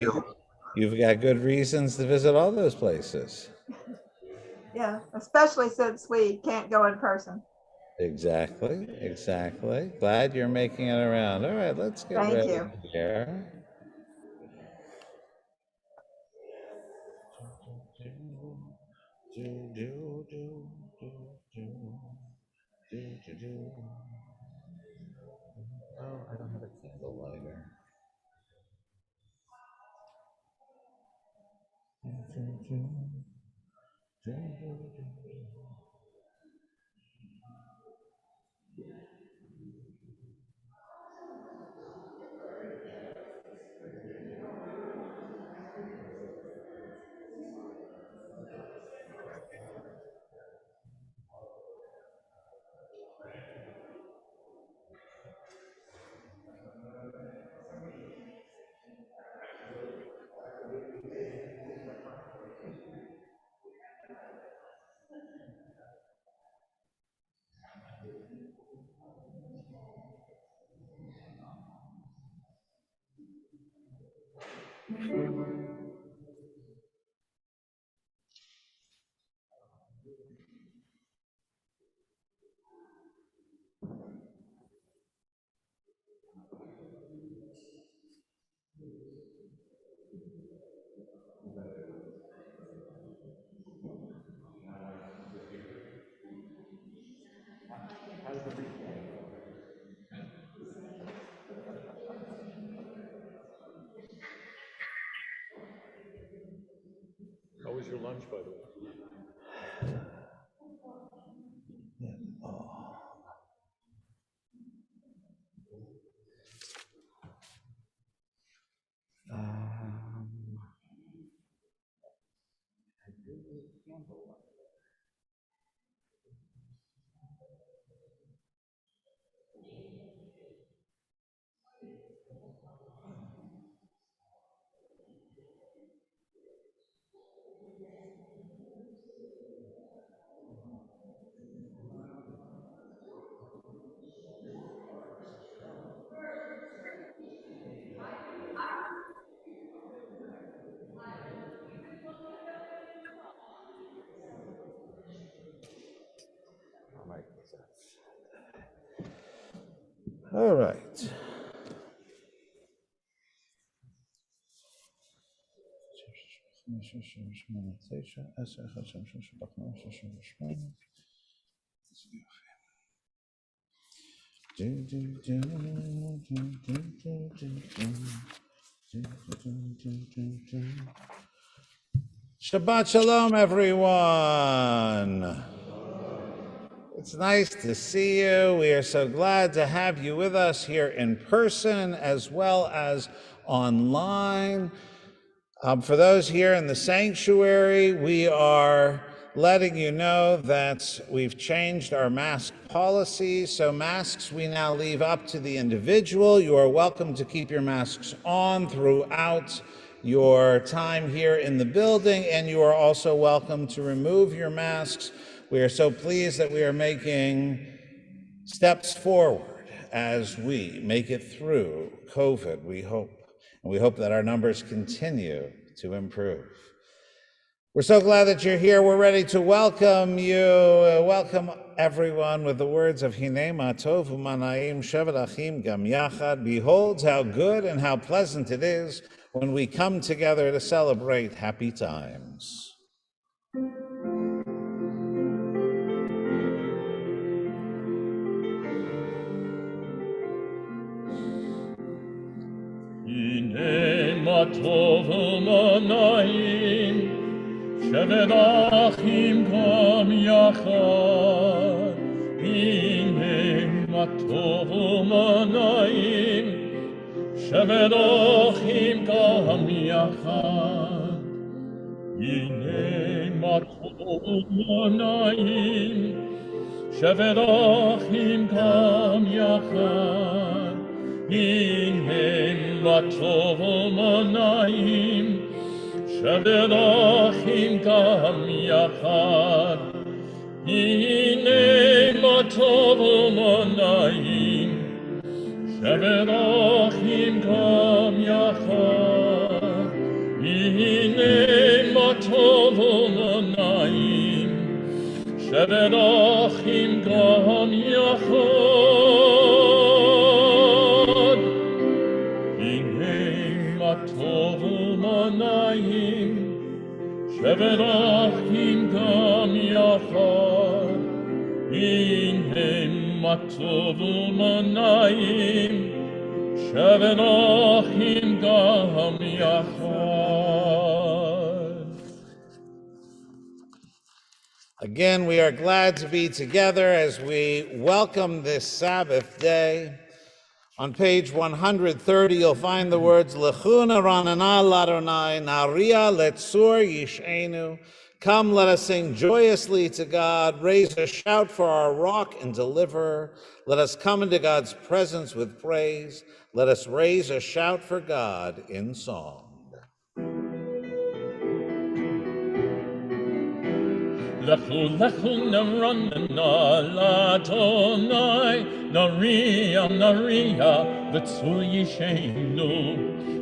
you've got good reasons to visit all those places. Yeah, especially since we can't go in person. Exactly, exactly. Glad you're making it around. All right, let's get Thank ready you. here. Oh, I don't have a candle lighter. How was your lunch, by the way? All right. Shabbat Shalom, everyone. It's nice to see you. We are so glad to have you with us here in person as well as online. For those here in the sanctuary, we are letting you know that we've changed our mask policy. So masks we now leave up to the individual. You are welcome to keep your masks on throughout your time here in the building, and you are also welcome to remove your masks. We are so pleased that we are making steps forward as we make it through COVID, we hope. And we hope that our numbers continue to improve. We're so glad that you're here. We're ready to welcome you. Welcome everyone with the words of Hinei ma tov u'mana'im shevet achim gam yachad. Behold how good and how pleasant it is when we come together to celebrate happy times. Hinei ma tov u'mana'im shevet achim gam yachad. Hinei ma tov u'mana'im shevet achim gam yachad. Hinei ma tov u'mana'im shevet achim gam yachad. Hinei ma tov u'mana'im shevet achim gam yachad. Hinei ma tov u'mana'im shevet achim gam yachad. הנה מה טוב ונעים, שבת אחים גם יחד. הנה מה טוב ונעים, שבת אחים גם יחד. הנה מה טוב ונעים, שבת אחים גם יחד. Again, we are glad to be together as we welcome this Sabbath day. On page 130, you'll find the words, Lechuna ranana ladonai, naria letzur yishenu. Come, let us sing joyously to God, raise a shout for our rock and deliverer. Let us come into God's presence with praise. Let us raise a shout for God in song. Lechu lechu naranana ladonai, naria naria v'tzu yishenu.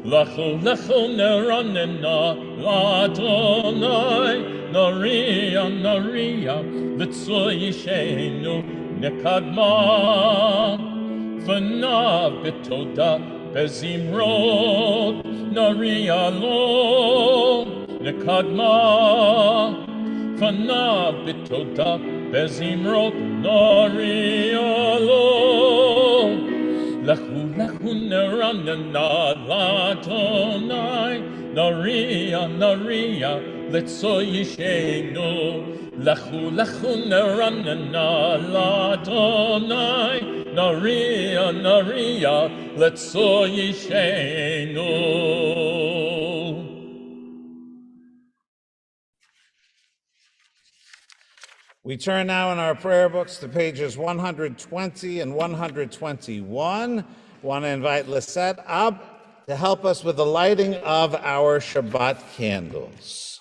Lechu lechu naranana ladonai, naria naria v'tzu yishenu. Nekadma v'na b'toda bezimrot, naria lo nekadma Fana bitoda bezimrot narialo. Lechu lechu neranana ladonai, naria naria letzo yishenu. Lechu lechu neranana ladonai, naria naria letzo yishenu. We turn now in our prayer books to pages 120 and 121. I want to invite Lisette up to help us with the lighting of our Shabbat candles.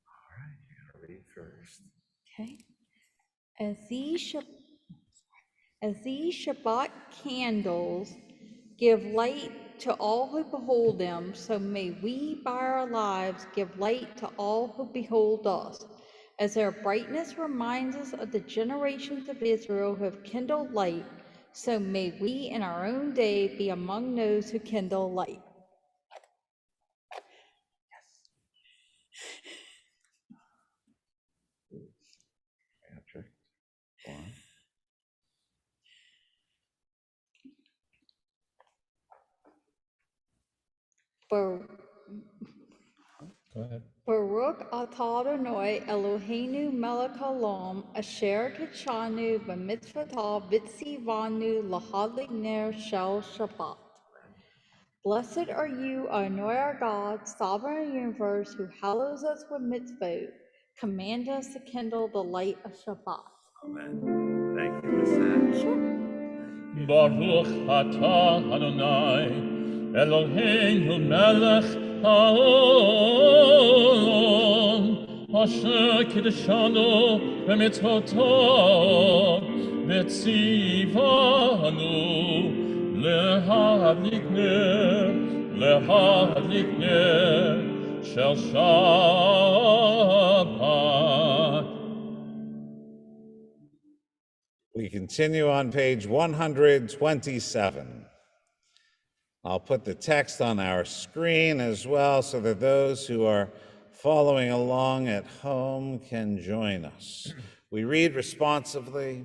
All right, you gotta read first. Okay. As these Shabbat candles give light to all who behold them, so may we by our lives give light to all who behold us. As their brightness reminds us of the generations of Israel who have kindled light, so may we in our own day be among those who kindle light. Patrick, one. Go ahead. Baruch atah Adonai Eloheinu melech haolam, asher kitshanu b'mitzvotav v'tzivanu lahadlik ner shel Shabbat. Blessed are you, Adonai our God, sovereign of the universe, who hallows us with mitzvot, command us to kindle the light of Shabbat. Amen. Thank you, Lisette. Sure. Baruch atah Adonai Eloheinu melech haolam, asher kiddushanu b'mitzvotav v'tzivanu lehadlik ner shel Shabbat. We continue on page 127. I'll put the text on our screen as well so that those who are following along at home can join us. We read responsively.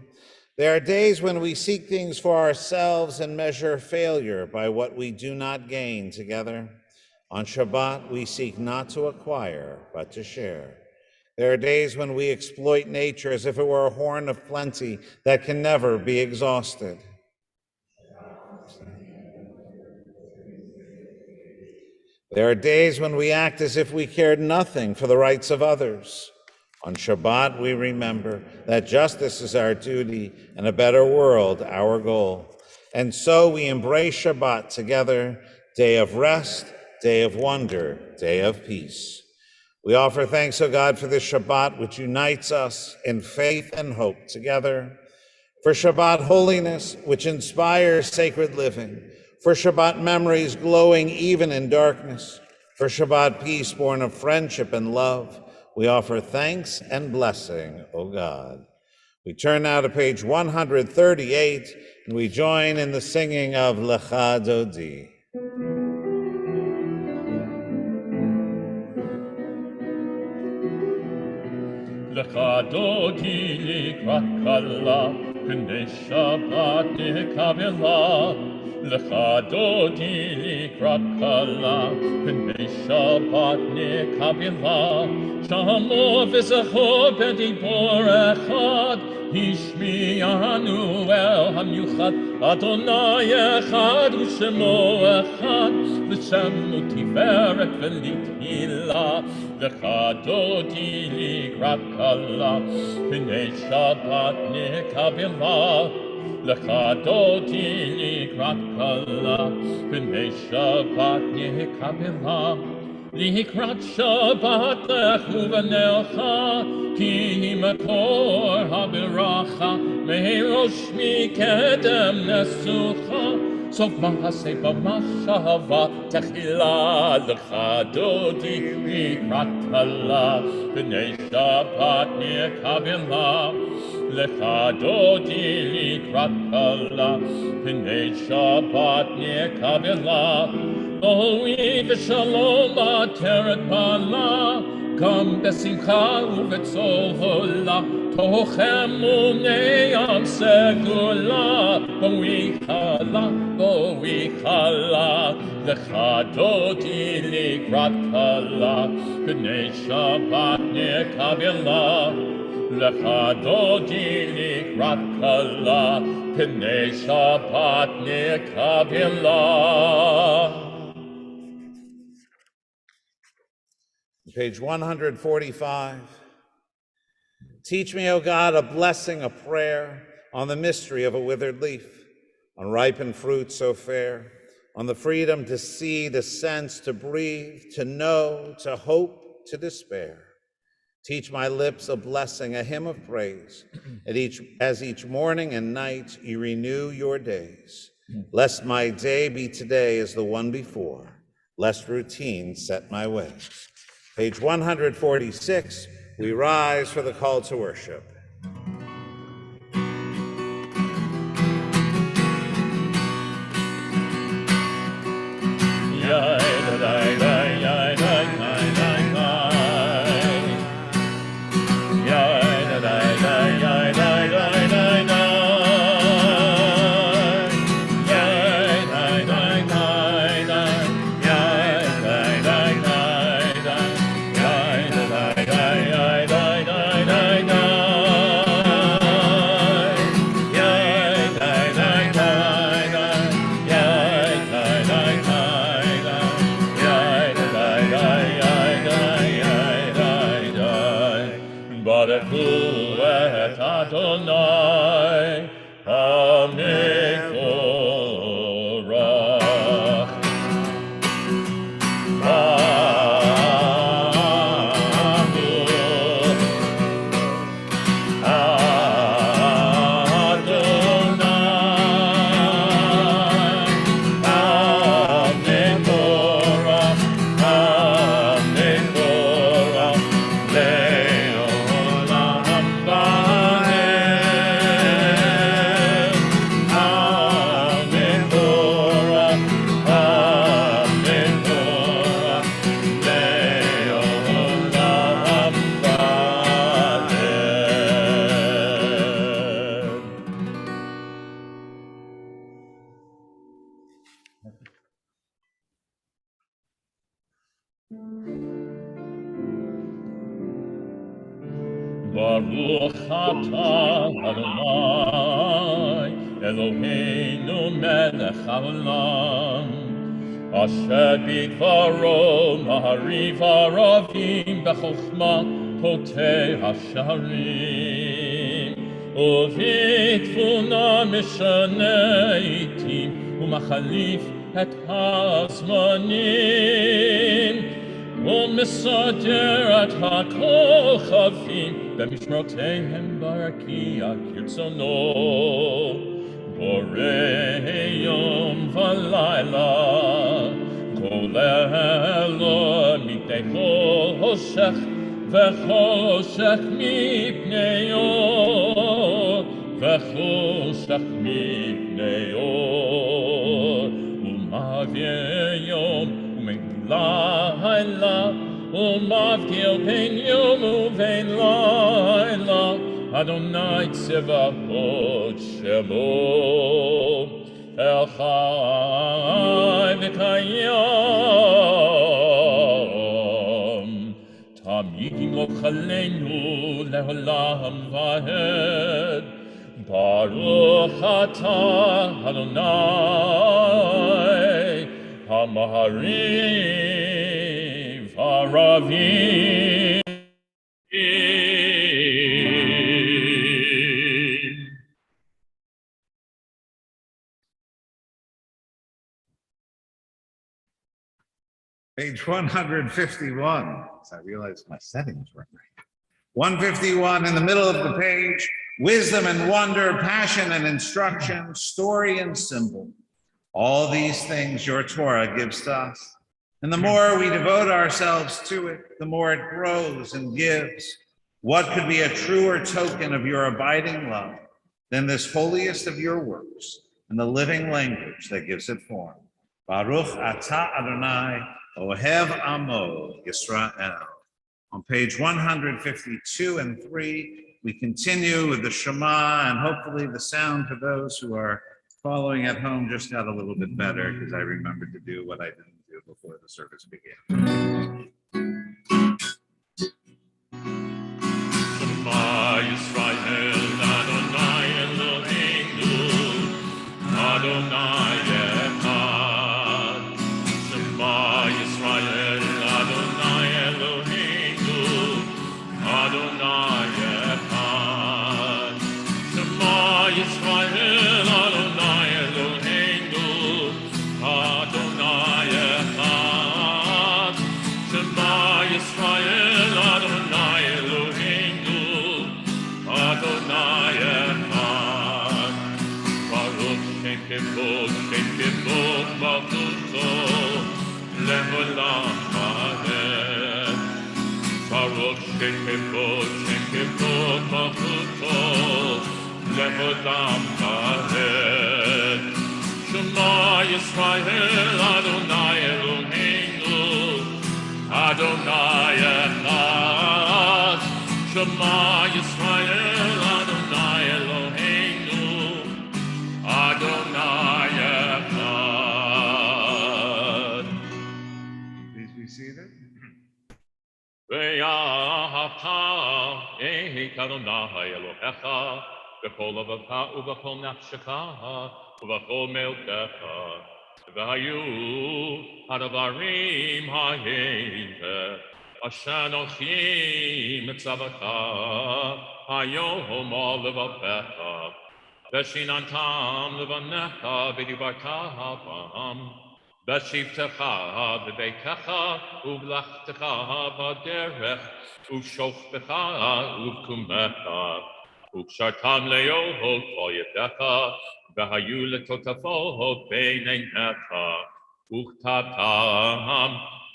There are days when we seek things for ourselves and measure failure by what we do not gain together. On Shabbat, we seek not to acquire, but to share. There are days when we exploit nature as if it were a horn of plenty that can never be exhausted. There are days when we act as if we cared nothing for the rights of others. On Shabbat, we remember that justice is our duty and a better world our goal. And so we embrace Shabbat together, day of rest, day of wonder, day of peace. We offer thanks, O God, for this Shabbat which unites us in faith and hope together, for Shabbat holiness which inspires sacred living, for Shabbat memories glowing even in darkness, for Shabbat peace born of friendship and love. We offer thanks and blessing, O God. We turn now to page 138, and we join in the singing of Lecha Dodi. Lecha dodi likrat kala, p'nei Shabbat nekabela. Lecha dodi likrat kala, p'nei Shabbat nekabela. Shamo v'zecho b'dibor echad, Hishmi'anu el hamiuchad. Adonai echad u'shemo echad, v'shemu tiferet v'litila. Lecha dodi likrat kala, p'nei Shabbat nekabela. Lecha dodi likrat kala, p'nei Shabbat nekabela. Likrat Shabbat lechu v'necha, ki makor habiracha, me'rosh mikedem nesucha, sof mahaseh b'mashava techila. Lecha dodi likrat kala, p'nei Shabbat nekabela. Lecha dodi likrat kala, p'nei Shabbat nekabela. Ohi v'shalom b'teret bala, kam b'simcha u'v'tzola, tochem u'neyam segula, bo'wi chala, lecha dodi likrat kala, p'nei Shabbat nekabela. Lecha dodi likrat kala, p'nei Shabbat nekabela. Page 145. Teach me, O God, a blessing, a prayer on the mystery of a withered leaf, on ripened fruit so fair, on the freedom to see, to sense, to breathe, to know, to hope, to despair. Teach my lips a blessing, a hymn of praise, as each morning and night you renew your days. Lest my day be today as the one before, lest routine set my ways. Page 146, we rise for the call to worship. Barechu et Adonai HaMekorach. Baruch atah Adonai Eloheinu melech haolam asher bidvaro mahariv aravim b'chokhmah poteh hasharim ובתבונה משנה עתים ומחליף את הזמנים ומסדר את הכל חבים במשמרותיהם ברקיע כרצונו. בורא יום ולילה, כולל מפני חושך וחושך מפני אור, וחושך מפני אור. ומעביר יום ובין לילה, ומבדיל בין יום ובין לילה, אדוני צבאות שמו. אל חי וקיים, תמיד ימלוך עלינו לעולם ועד. ברוך אתה אדוני המעריב ערבים. Page 151. So I realized my settings weren't right. 151 in the middle of the page. Wisdom and wonder, passion and instruction, story and symbol. All these things your Torah gives to us. And the more we devote ourselves to it, the more it grows and gives. What could be a truer token of your abiding love than this holiest of your works and the living language that gives it form? Baruch atah Adonai Ohev Amo Yisrael. On page 152 and 3, we continue with the Shema, and hopefully the sound for those who are following at home just got a little bit better because I remembered to do what I didn't do before the service began. Shema Yisrael, Adonai Eloheinu, Adonai Echad. Shema Yisrael, Adonai Eloheinu, Adonai Echad. Shema Yisrael, Adonai Eloheinu, Adonai Echad. Shema Yisrael, Adonai Eloheinu, Adonai Echad. Baruch Shem Kevod Malchuto, Le'olam Vaed. Baruch Shem Kevod Malchuto, Le'olam Vaed. Shema Yisrael, Adonai Eloheinu, Adonai Echad. Shema Yisrael, Adonai Eloheinu, Adonai Echad. Please be seated. Ve'ahavta et Adonai Elohecha b'kol levacha u'b'kol nafshecha u'b'kol me'otecha v'hayu hadavarim ha'eve asher anochi mitzavacha hayom al levavecha v'shinantam levanecha v'dibarta b'am B'shivtecha b'beitecha u'b'lachtecha b'derech u'shoftecha u'b'kumecha u'kshartam le'ohot koyetecha v'hayu letotafot b'neinecha u'chtatam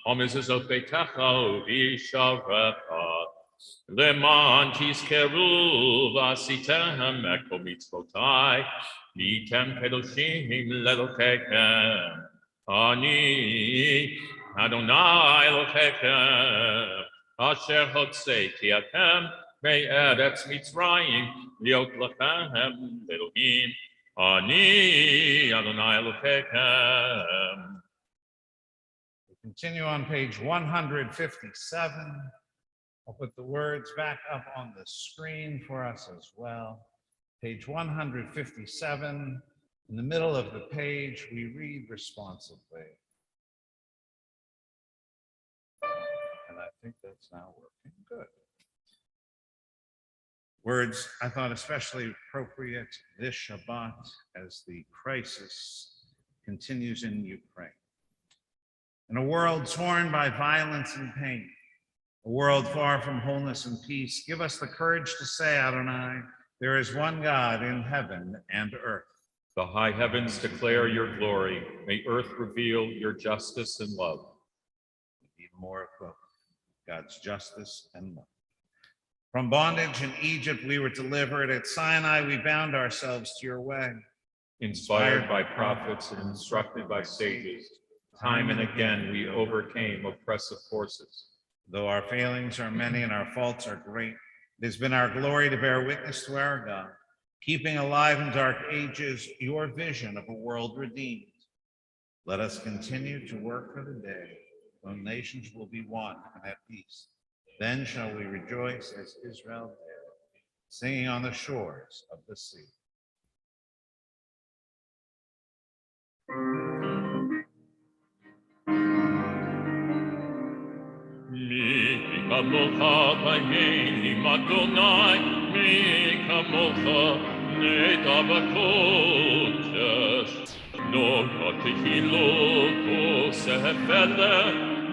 ha'mezuzot beitecha u'visharecha leman tizkeru v'asitem ekol mitzvotai v'yitem kedoshim le'elokechem Ani Adonai Elohechem Asher Hotzeti Atem Me'eretz Mitzrayim Liot Lachem Elohim Ani Adonai Elohechem. We continue on page 157. I'll put the words back up on the screen for us as well. Page 157. In the middle of the page, we read responsively. And I think that's now working good. Words I thought especially appropriate this Shabbat as the crisis continues in Ukraine. In a world torn by violence and pain, a world far from wholeness and peace, give us the courage to say, Adonai, there is one God in heaven and earth. The high heavens declare your glory. May earth reveal your justice and love. Even more of both, God's justice and love. From bondage in Egypt we were delivered. At Sinai we bound ourselves to your way. Inspired by prophets and instructed by sages, time and again we overcame oppressive forces. Though our failings are many and our faults are great, it has been our glory to bear witness to our God, keeping alive in dark ages your vision of a world redeemed. Let us continue to work for the day when nations will be one and at peace. Then shall we rejoice as Israel did, singing on the shores of the sea. Mi kamocha vayeni Adonai, mi kamocha nedabakodesh. No ratihilo o sefele,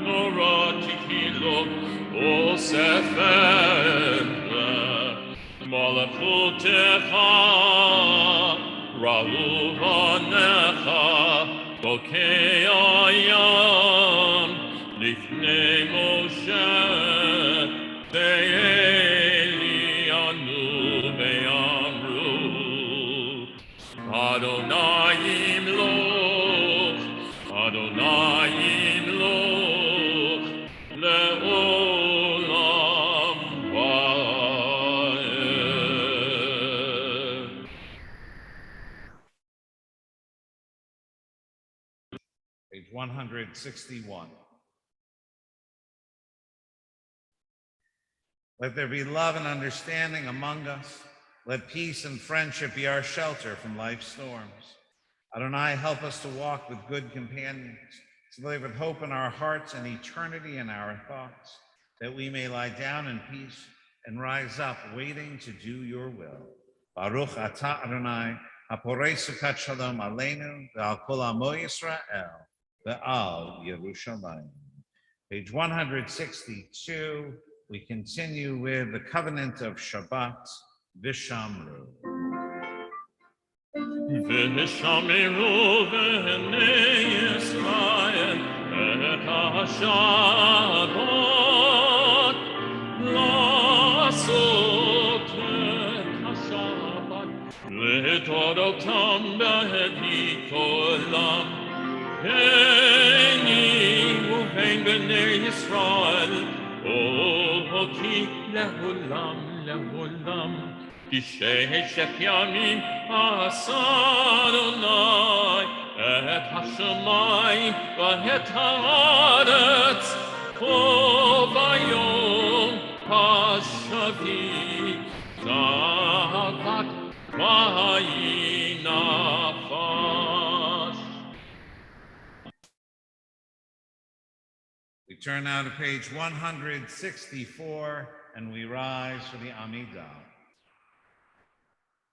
no ratihilo o sefele. Malachutecha ra'uvanecha bokei ayam. Lifnei Moshe ve'elianu ve'amru Adonai imloch le'olam va'ed. Page 161. Let there be love and understanding among us. Let peace and friendship be our shelter from life's storms. Adonai, help us to walk with good companions, to live with hope in our hearts and eternity in our thoughts, that we may lie down in peace and rise up waiting to do your will. Baruch atah Adonai, haporei sukat shalom aleinu, ve'al kol amo Yisrael, ve'al Yerushalayim. Page 162. We continue with the covenant of Shabbat, Vishamru. Vishamru v'nei Yisrael et ha-Shabbat, la'asot et ha-Shabbat, le'torotam be'hikolam, heni u'hen b'nei Yisrael, Ki lehulam lehulam Kisheh yamim asa Adonai et hashamayim v'et haaretz vayom hashavi zakat v'hayinafash. We turn now to page 164 and we rise for the Amidah.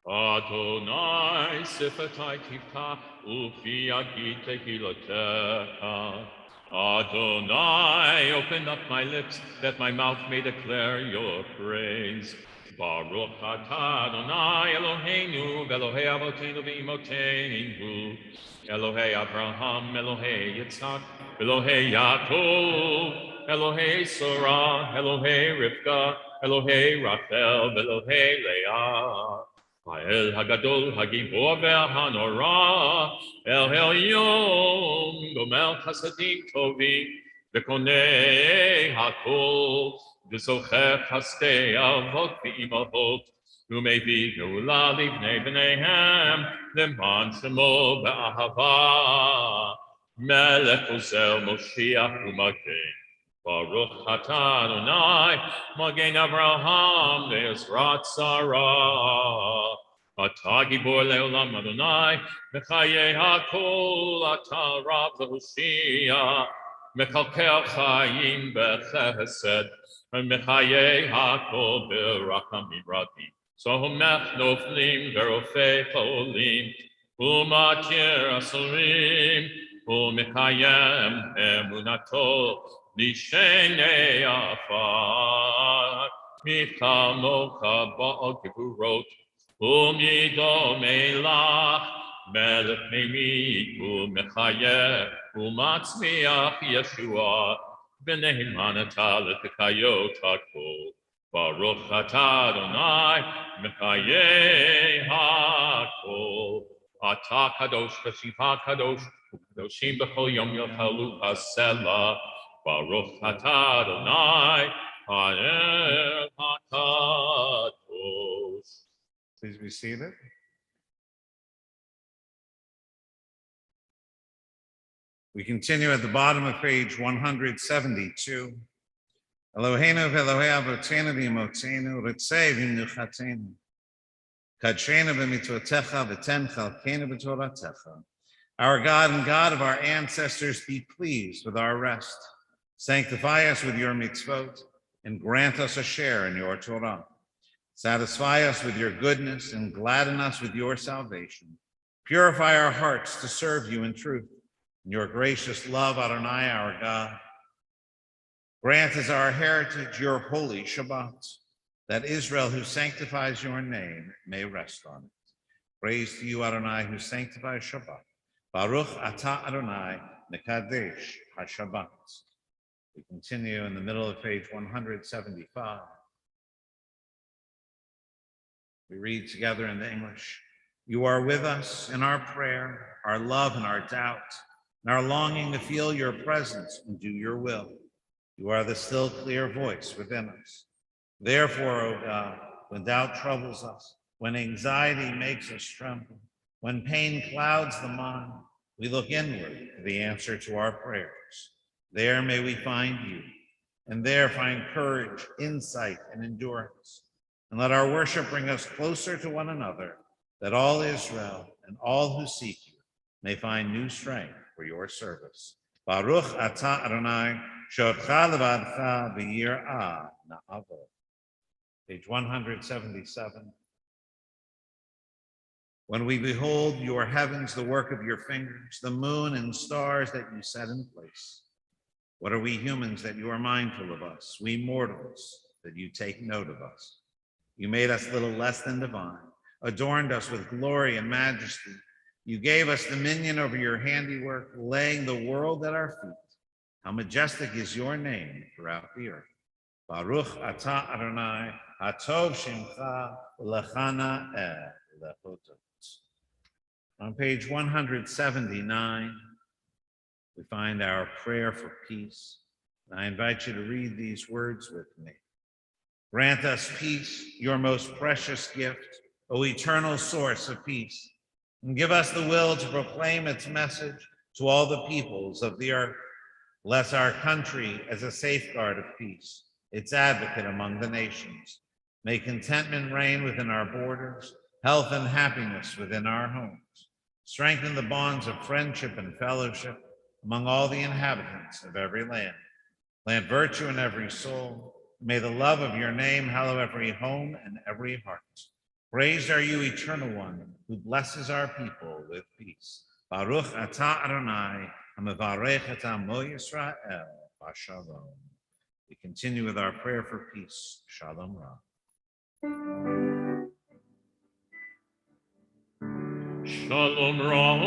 Adonai sifatai tifta ufi agi tehilotecha. Adonai, open up my lips that my mouth may declare your praise. Baruch atah Adonai Eloheinu v'Elohei avoteinu v'imoteinu. Elohei Abraham, Elohei Yitzhak, Elohei Yaakov, Elohei Sarah, Elohei Rivka, Elohei Rachel, Elohei Leah. Ha'el Hagadol, Hagibor ve'hanora, El Elyon, Gomel Chasadim Tovim, V'konei Hakol, V'zocher Chastei Avot v'imahot, U'mevii geula livnei b'neihem, Leman shemo b'ahava, Melech ozel Moshiach u'magen. Baruch atah Adonai, Magen Avraham ve'ezrat Sarah. Atah gibor le'olam Adonai, Mechayei hakol, Atah Rav v'Hoshia, Mechalkel chayim b'chesed, Mechayei hakol b'rachamim rabim. Somech noflim v'rofei cholim, Umatir asurim, ומקיים אמונתו לשני עפר. מי כמוך בעל גבורות ומידו מלך, מלך מימית ומחיה ומצמיח ישועה, ונאמנת לתקיות הכל. ברוך אתה אדוני מחיי הכל. אתה קדוש כשמך קדוש, וקדושים בכל יום יאכלו הסלע. ברוך אתה אדוני האל הקדוש. Please be seated. We continue at the bottom of page 172. Eloheinu v'Elohei avotenu v'imotenu, ritzei v'imnuchatenu. Kadshenu b'mitzvotecha v'ten chalkenu b'toratecha. Our God and God of our ancestors, be pleased with our rest. Sanctify us with your mitzvot and grant us a share in your Torah. Satisfy us with your goodness and gladden us with your salvation. Purify our hearts to serve you in truth. In your gracious love, Adonai, our God. Grant as our heritage your holy Shabbat, that Israel, who sanctifies your name, may rest on it. Praise to you, Adonai, who sanctifies Shabbat. Baruch atah Adonai mekadesh haShabbat. We continue in the middle of page 175. We read together in the English. You are with us in our prayer, our love and our doubt, and our longing to feel your presence and do your will. You are the still clear voice within us. Therefore, O God, when doubt troubles us, when anxiety makes us tremble, when pain clouds the mind, we look inward for the answer to our prayers. There may we find you, and there find courage, insight, and endurance. And let our worship bring us closer to one another, that all Israel and all who seek you may find new strength for your service. Baruch atah Adonai, she'otcha levadcha v'yirah na'avo. Page 177. When we behold your heavens, the work of your fingers, the moon and stars that you set in place, what are we humans that you are mindful of us, we mortals that you take note of us? You made us little less than divine, adorned us with glory and majesty. You gave us dominion over your handiwork, laying the world at our feet. How majestic is your name throughout the earth. Baruch atah Adonai, hatov shimcha, l'chana lechotot. On page 179, we find our prayer for peace. And I invite you to read these words with me. Grant us peace, your most precious gift, O eternal source of peace, and give us the will to proclaim its message to all the peoples of the earth. Bless our country as a safeguard of peace, its advocate among the nations. May contentment reign within our borders, health and happiness within our homes. Strengthen the bonds of friendship and fellowship among all the inhabitants of every land. Plant virtue in every soul. May the love of your name hallow every home and every heart. Praised are you, Eternal One, who blesses our people with peace. Baruch atah Adonai, hamevarech et amo Yisrael b'shalom. We continue with our prayer for peace. Shalom Ra. Shalom Rav,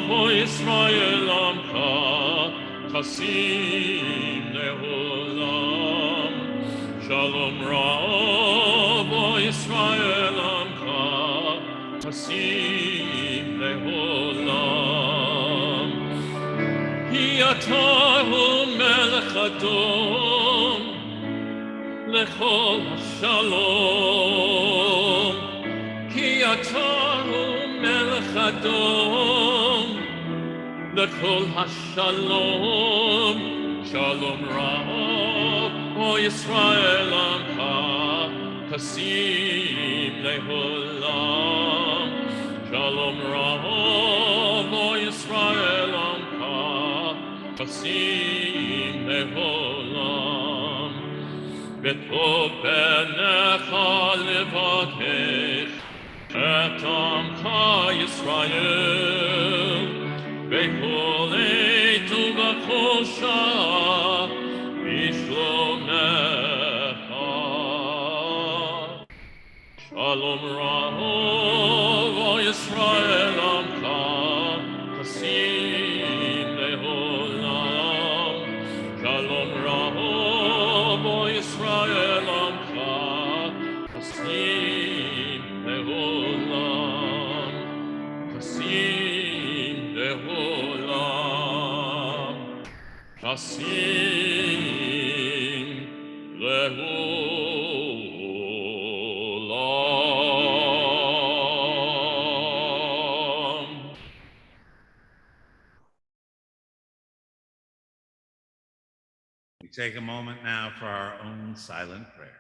O Yisrael Amcha, Chasim Leolam. Shalom Rav, O Yisrael Amcha, Chasim Leolam. Hi atah hu melech adom, lechol hashalom. Ki atah hu melech adom, lechol hashalom. Shalom Rav, O Yisrael Amcha, Chasim leolam. Shalom Rav, O Yisrael Amcha, Chasim leolam. B'tov b'necha levakech et Amcha Yisrael, Behold Shalom Ra'o Yisrael Amcha Chasim Leholam. Shalom Ra'o Yisrael Amcha Chasim Leholam. Chasim Leholam. Chasim Leholam. We take a moment now for our own silent prayers.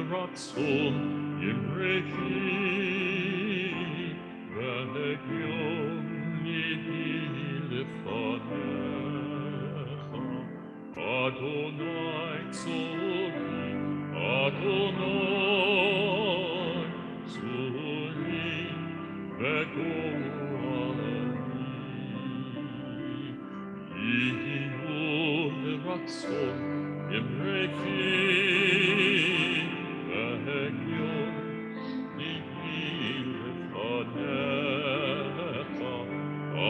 Ratzon Yemrechi V'legion Nihi Lefanecha Adonai Tzori Adonai Tzori V'go'ali Yihiyu Ratzon Yemrechi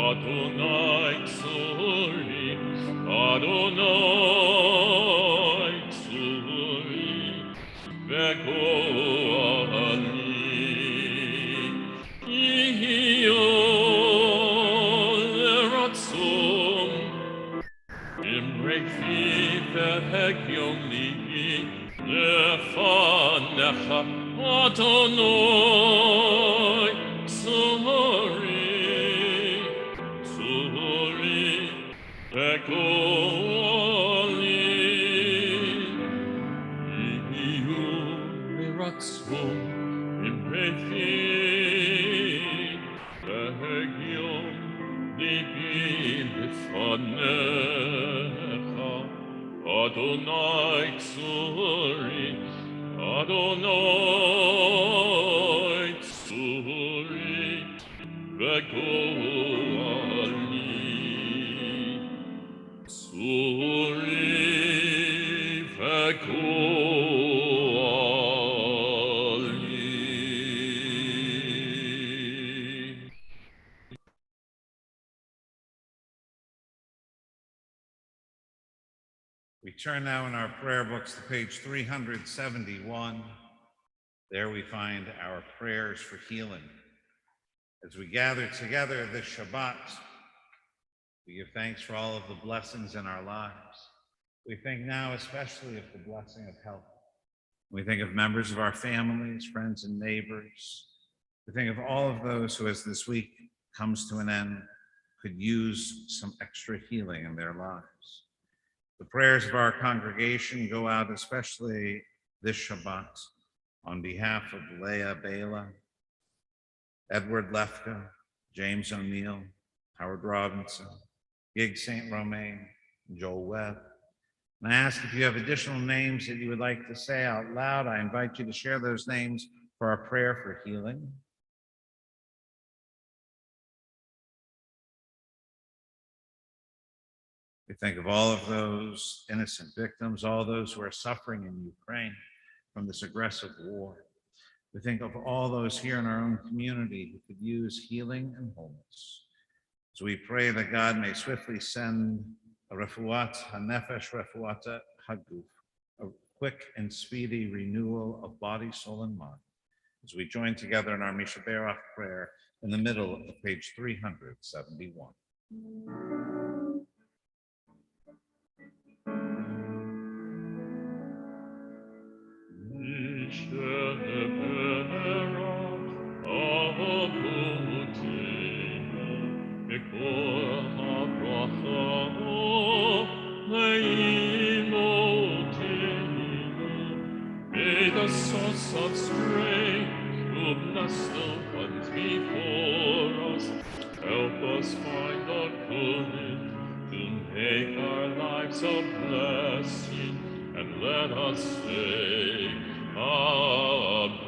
Adonai Tzori, Adonai Tzori, V'go'ali, Yihiyu l'ratzon, Imrechi v'hegioni, Lefanecha, Adonai Tzori, Tzori, V'go'ali, Yihiyu l'ratzon, Imrechi v'hegion libi lefanecha, Adonai Tzori, Adonai Tzori, V'go'ali, Tzori, V'go'ali. We turn now in our prayer books to page 371. There we find our prayers for healing. As we gather together this Shabbat, we give thanks for all of the blessings in our lives. We think now especially of the blessing of health. We think of members of our families, friends, and neighbors. We think of all of those who, as this week comes to an end, could use some extra healing in their lives. The prayers of our congregation go out especially this Shabbat on behalf of Leah Bela, Edward Lefka, James O'Neill, Howard Robinson, Gig St. Romain, and Joel Webb. And I ask if you have additional names that you would like to say out loud, I invite you to share those names for our prayer for healing. We think of all of those innocent victims, all those who are suffering in Ukraine from this aggressive war. We think of all those here in our own community who could use healing and wholeness. So we pray that God may swiftly send a refuat hanefesh, refuat haguf, quick and speedy renewal of body, soul, and mind, as we join together in our Misha Berach prayer in the middle of page 371. May the source of strength who bless the ones before us help us find the courage to make our lives a blessing, and let us say Amen.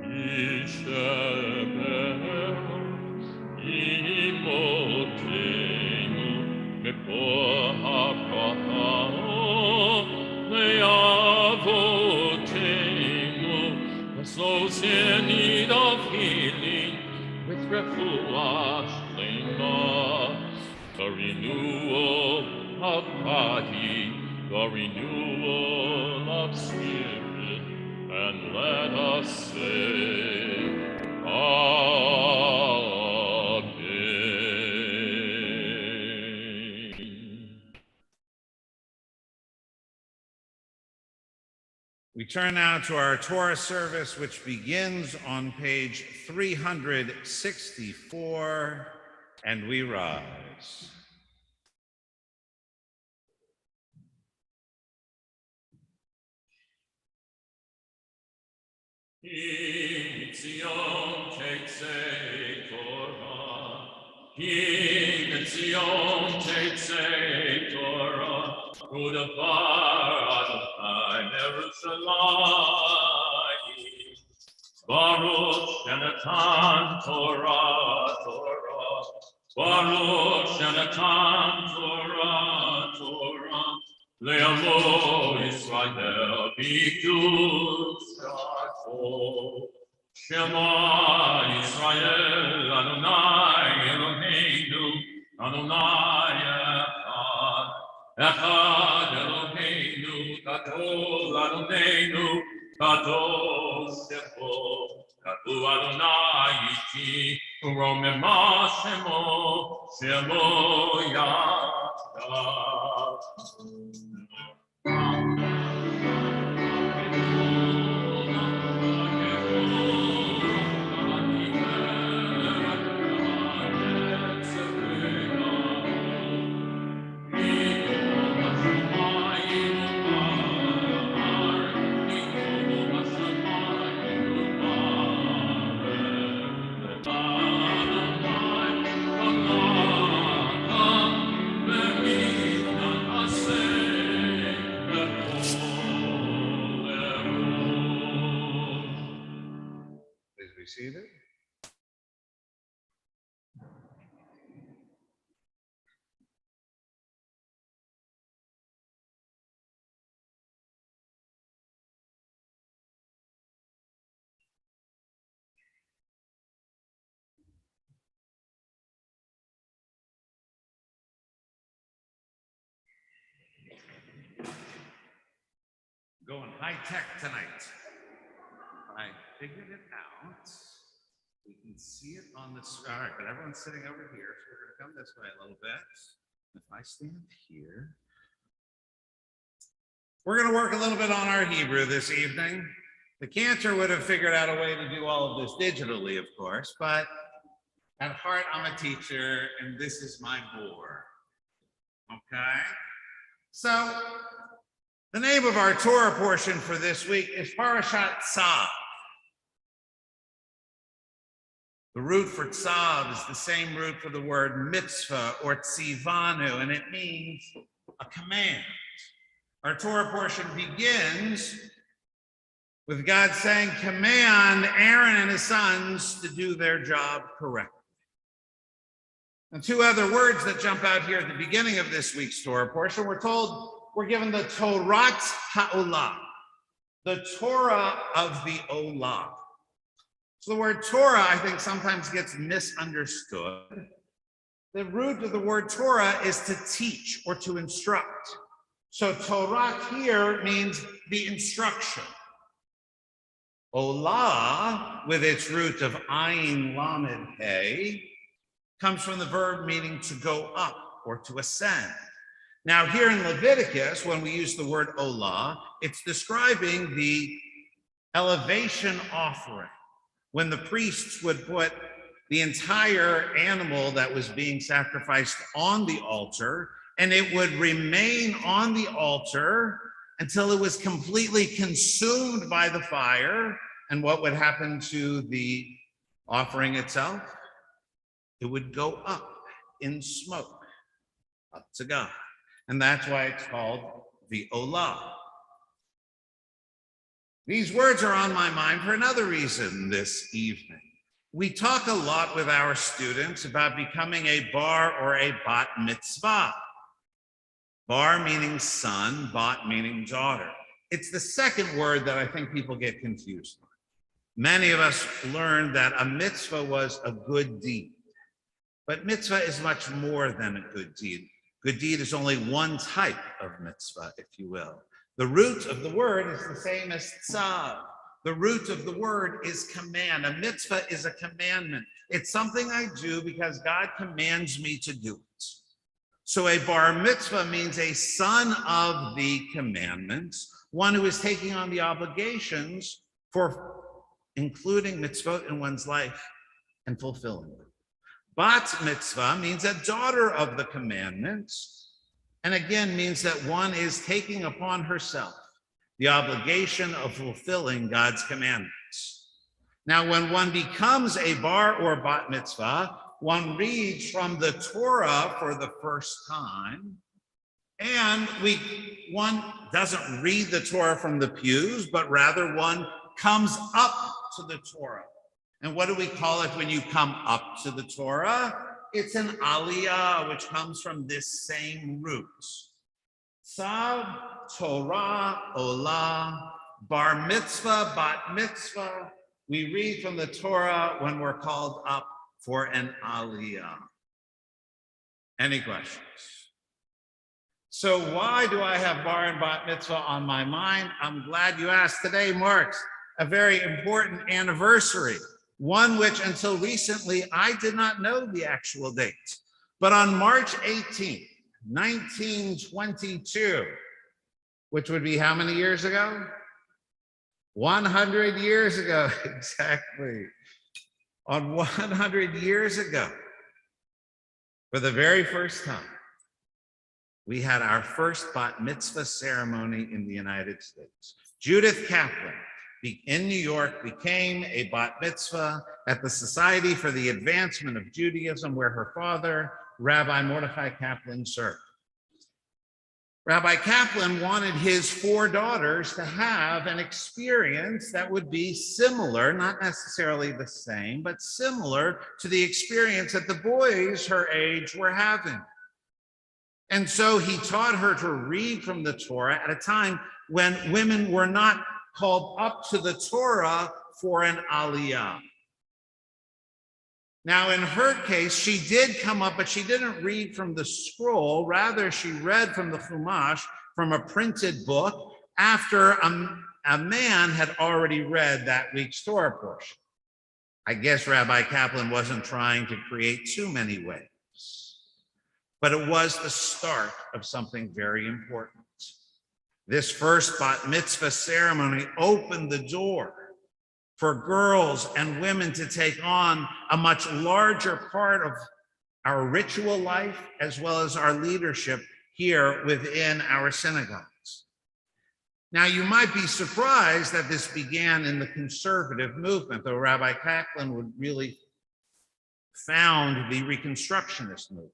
Misheberos imotenu mekor habracha le'avotenu, bless those in need of healing with refuah shlema, the renewal of body, the renewal of spirit, and let us say Amen. We turn now to our Torah service, which begins on page 364, and we rise. In Zion tetzei Torah, in Zion tetzei Torah, Udavar Adonai Yerushalayim, Baruch Shenatan Torah, Torah, Baruch Shenatan Torah, Torah, Le'amo Yisrael B'Kiddushah. Shema Yisrael Adonai Eloheinu Adonai Echad, Echad Eloheinu Gadol Adonenu Gadol Shemo, Gadol Adonai Iti Uromema Shemo, Shemo Yahweh. Please be seated. Going high tech tonight. I figured it out. We can see it on the screen. All right, but everyone's sitting over here, so we're going to come this way a little bit. If I stand here, we're going to work a little bit on our Hebrew this evening. The cantor would have figured out a way to do all of this digitally, of course, but at heart, I'm a teacher, and this is my bore. Okay? So, the name of our Torah portion for this week is Parashat Tzav. The root for Tzav is the same root for the word mitzvah or tzivanu, and it means a command. Our Torah portion begins with God saying, command Aaron and his sons to do their job correctly. And two other words that jump out here at the beginning of this week's Torah portion, we're told we're given the Torah Ha'olam, the Torah of the Olam. So the word Torah, I think, sometimes gets misunderstood. The root of the word Torah is to teach or to instruct. So Torah here means the instruction. Olah, with its root of ayin lamed hey, comes from the verb meaning to go up or to ascend. Now here in Leviticus, when we use the word olah, it's describing the elevation offering, when the priests would put the entire animal that was being sacrificed on the altar, and it would remain on the altar until it was completely consumed by the fire. And what would happen to the offering itself? It would go up in smoke, up to God. And that's why it's called the Olah. These words are on my mind for another reason this evening. We talk a lot with our students about becoming a bar or a bat mitzvah. Bar meaning son, bat meaning daughter. It's the second word that I think people get confused on. Many of us learned that a mitzvah was a good deed. But mitzvah is much more than a good deed. Good deed is only one type of mitzvah, if you will. The root of the word is the same as tzav. The root of the word is command. A mitzvah is a commandment. It's something I do because God commands me to do it. So a bar mitzvah means a son of the commandments, one who is taking on the obligations for including mitzvot in one's life and fulfilling them. Bat mitzvah means a daughter of the commandments, and again means that one is taking upon herself the obligation of fulfilling God's commandments. Now, when one becomes a bar or bat mitzvah, one reads from the Torah for the first time, and one doesn't read the Torah from the pews, but rather one comes up to the Torah. And what do we call it when you come up to the Torah? It's an aliyah, which comes from this same root. Tzav, Torah, Olah, bar mitzvah, bat mitzvah. We read from the Torah when we're called up for an aliyah. Any questions? So why do I have bar and bat mitzvah on my mind? I'm glad you asked. Today marks a very important anniversary, one which until recently I did not know the actual date. But on March 18th, 1922, which would be how many years ago? 100 years ago, exactly. On 100 years ago, for the very first time, we had our first bat mitzvah ceremony in the United States. Judith Kaplan in New York became a bat mitzvah at the Society for the Advancement of Judaism, where her father, Rabbi Mordechai Kaplan, served. Rabbi Kaplan wanted his 4 daughters to have an experience that would be similar, not necessarily the same, but similar to the experience that the boys her age were having. And so he taught her to read from the Torah at a time when women were not called up to the Torah for an aliyah. Now, in her case, she did come up, but she didn't read from the scroll. Rather, she read from the Chumash, from a printed book, after a man had already read that week's Torah portion. I guess Rabbi Kaplan wasn't trying to create too many waves, but it was the start of something very important. This first bat mitzvah ceremony opened the door for girls and women to take on a much larger part of our ritual life, as well as our leadership here within our synagogues. Now, you might be surprised that this began in the conservative movement, though Rabbi Kaplan would really found the Reconstructionist movement.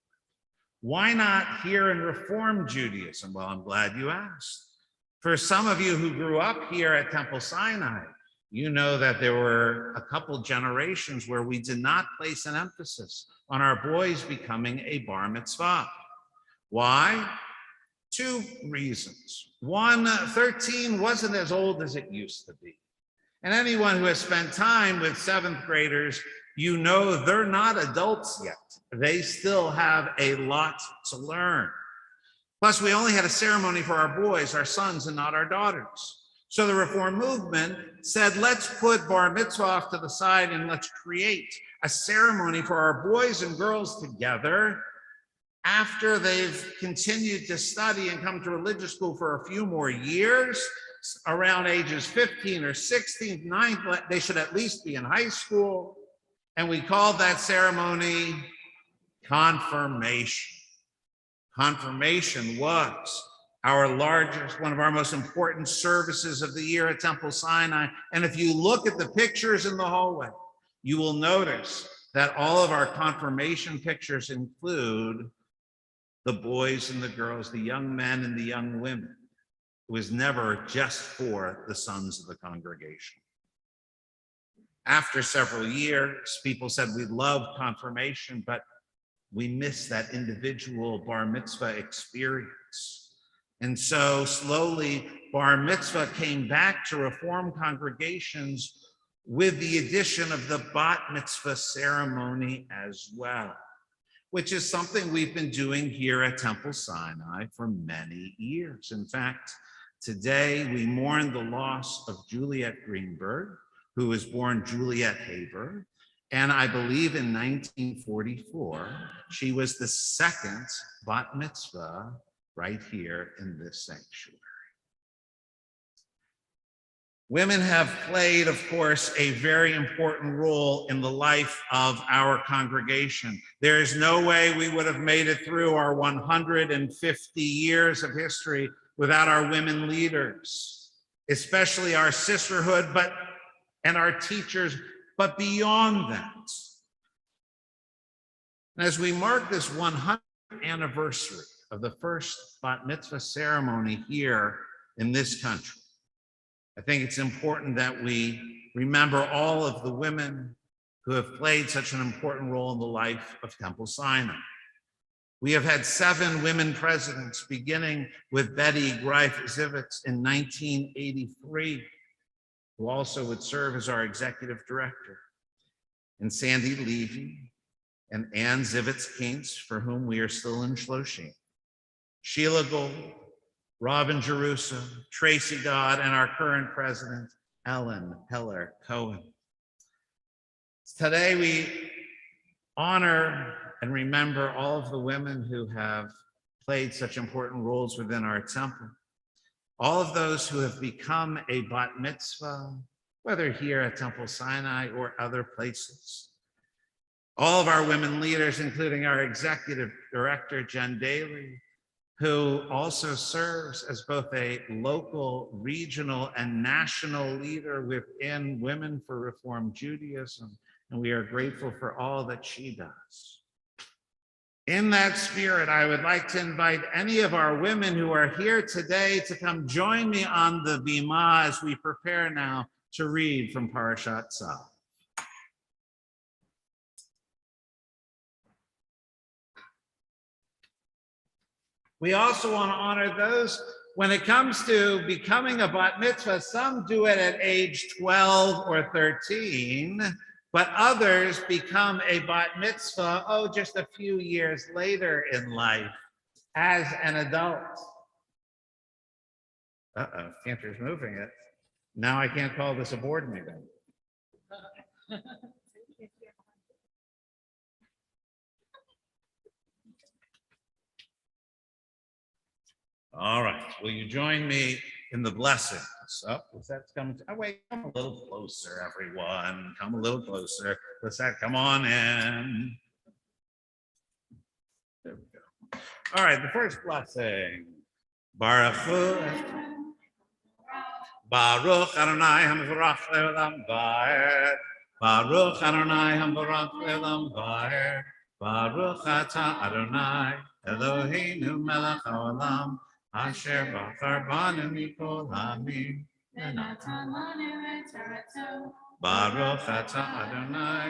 Why not here in Reform Judaism? Well, I'm glad you asked. For some of you who grew up here at Temple Sinai, you know that there were a couple generations where we did not place an emphasis on our boys becoming a bar mitzvah. Why? 2 reasons. One, 13 wasn't as old as it used to be. And anyone who has spent time with 7th graders, you know they're not adults yet. They still have a lot to learn. Plus, we only had a ceremony for our boys, our sons, and not our daughters. So the Reform movement said, let's put bar mitzvah off to the side and let's create a ceremony for our boys and girls together after they've continued to study and come to religious school for a few more years, around ages 15 or 16, 9, they should at least be in high school. And we called that ceremony confirmation. Confirmation was our largest, one of our most important services of the year at Temple Sinai. And if you look at the pictures in the hallway, you will notice that all of our confirmation pictures include the boys and the girls, the young men and the young women. It was never just for the sons of the congregation. After several years, people said we love confirmation, but we miss that individual bar mitzvah experience. And so slowly, bar mitzvah came back to Reform congregations with the addition of the bat mitzvah ceremony as well, which is something we've been doing here at Temple Sinai for many years. In fact, today we mourn the loss of Juliet Greenberg, who was born Juliet Haber. And I believe in 1944, she was the second bat mitzvah right here in this sanctuary. Women have played, of course, a very important role in the life of our congregation. There is no way we would have made it through our 150 years of history without our women leaders, especially our sisterhood, and our teachers, but beyond that. And as we mark this 100th anniversary of the first bat mitzvah ceremony here in this country, I think it's important that we remember all of the women who have played such an important role in the life of Temple Sinai. We have had 7 women presidents, beginning with Betty Greif-Zivitz in 1983, who also would serve as our executive director, and Sandy Levy and Ann Zivitz-Kintz, for whom we are still in Shloshim, Sheila Gold, Robin Jerusa, Tracy Dodd, and our current president, Ellen Heller Cohen. Today we honor and remember all of the women who have played such important roles within our temple. All of those who have become a bat mitzvah, whether here at Temple Sinai or other places. All of our women leaders, including our executive director, Jen Daly, who also serves as both a local, regional, and national leader within Women for Reform Judaism. And we are grateful for all that she does. In that spirit, I would like to invite any of our women who are here today to come join me on the bima as we prepare now to read from Parashat Tzav. We also want to honor those, when it comes to becoming a bat mitzvah, some do it at age 12 or 13, but others become a bat mitzvah, just a few years later in life as an adult. Cantor's moving it. Now I can't call this a board meeting. All right, will you join me in the blessings? Lisette's coming. Wait, come a little closer, everyone. Come a little closer. Lisette, come on in. There we go. All right, the first blessing. Baruch Adonai Hamvarach Le'olam Va'ed. Baruch Adonai Hamvarach Le'olam Va'ed. Baruch Ata Adonai Eloheinu Melech Haolam. Asher bachar banu mikol hamim v'natan lanu et torato. Baruch ata Adonai.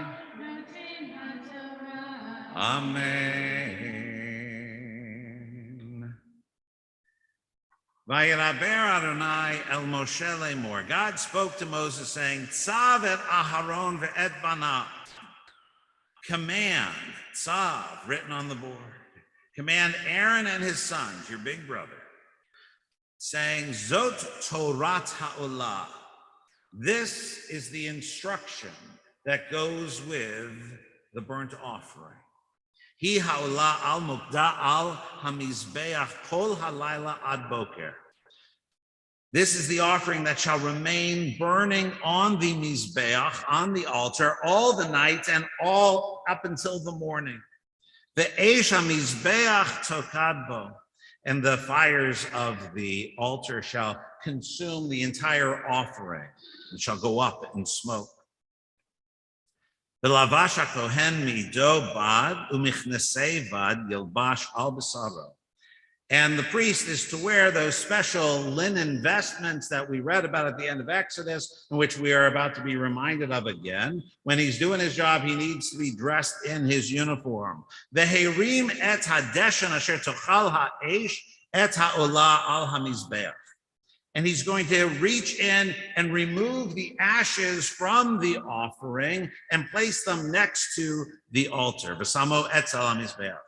Amen. Vayiraber Adonai el Moshe lemor. God spoke to Moses saying, Tzav et Aharon ve'et banav. Command, Tzav, written on the board. Command Aaron and his sons, your big brother, saying, Zot Torat Ha'olah. This is the instruction that goes with the burnt offering. Hi ha'olah al mukda al hamizbeach kol halayla ad boker. This is the offering that shall remain burning on the mizbeach, on the altar, all the night and all up until the morning. The eish hamizbeach tokad bo. And the fires of the altar shall consume the entire offering. It shall go up in smoke. The lavash hakohen mido bad umichnesei bad yilbash al basaro. And the priest is to wear those special linen vestments that we read about at the end of Exodus, in which we are about to be reminded of again. When he's doing his job, he needs to be dressed in his uniform. Veherim et hadeshen asher tochal ha'esh et ha'olah al hamizbeach. And he's going to reach in and remove the ashes from the offering and place them next to the altar. V'samo etzel hamizbeach.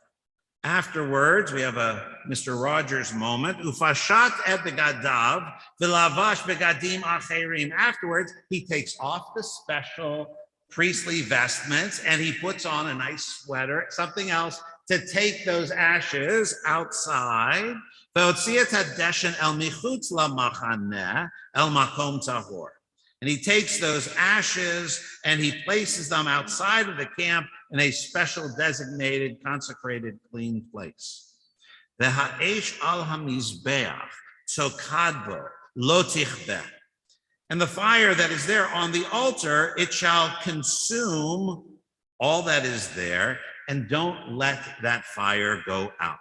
Afterwards, we have a Mr. Rogers moment. Ufashat et begadav v'lavash begadim acherim. Afterwards, he takes off the special priestly vestments and he puts on a nice sweater, something else, to take those ashes outside. Ve'otziat hadeshen el michutz lamachaneh el makom tahor. And he takes those ashes and he places them outside of the camp in a special designated, consecrated, clean place. The ha'esh al hamizbeach tzokadbo lo tichbeh. And the fire that is there on the altar, it shall consume all that is there, and don't let that fire go out.